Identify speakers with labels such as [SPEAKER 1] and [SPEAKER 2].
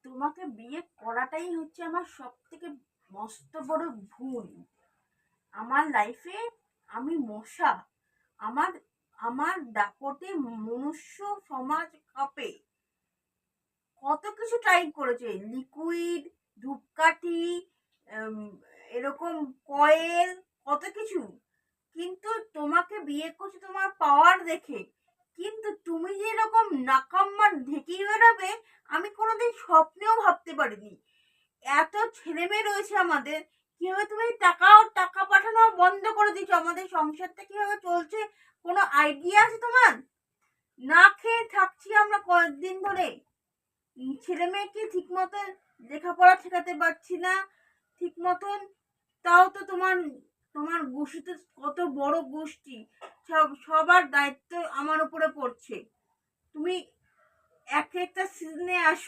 [SPEAKER 1] তোমাকে বিয়ে করাটাই হচ্ছে আমার সব থেকে মস্ত বড় ভুল। আমার লাইফে আমি মশা। আমার আমার দাপটে মনুষ্য সমাজ কাঁপে। কত কিছু ট্রাই করেছে, লিকুইড, ধূপকাঠি, উম, এরকম কয়েল, কত কিছু। কিন্তু তোমাকে বিয়ে করছে তোমার পাওয়ার দেখে। কিন্তু তুমি যে এরকম নাকাম্মা ঢেকে বেরোবে আমি কোনোদিন স্বপ্নেও ভাবতে পারিনি। এত ছেলে মেয়ে রয়েছে আমাদের, কিভাবে তুমি টাকা পাঠানো বন্ধ করে দিচ্ছ? আমাদের সংসারটা কিভাবে চলছে কোনো আইডিয়া আছে তোমার? না খেয়ে থাকছি আমরা কয়েকদিন ধরে। ছেলে মেয়েকে ঠিক মতন লেখাপড়া শেখাতে পারছি না ঠিক মতন। তাও তো তোমার তোমার গোষ্ঠীতে কত বড় গোষ্ঠী, সবার দায়িত্ব আমার উপরে পড়ছে। তুমি এক একটা সিজনে আসো।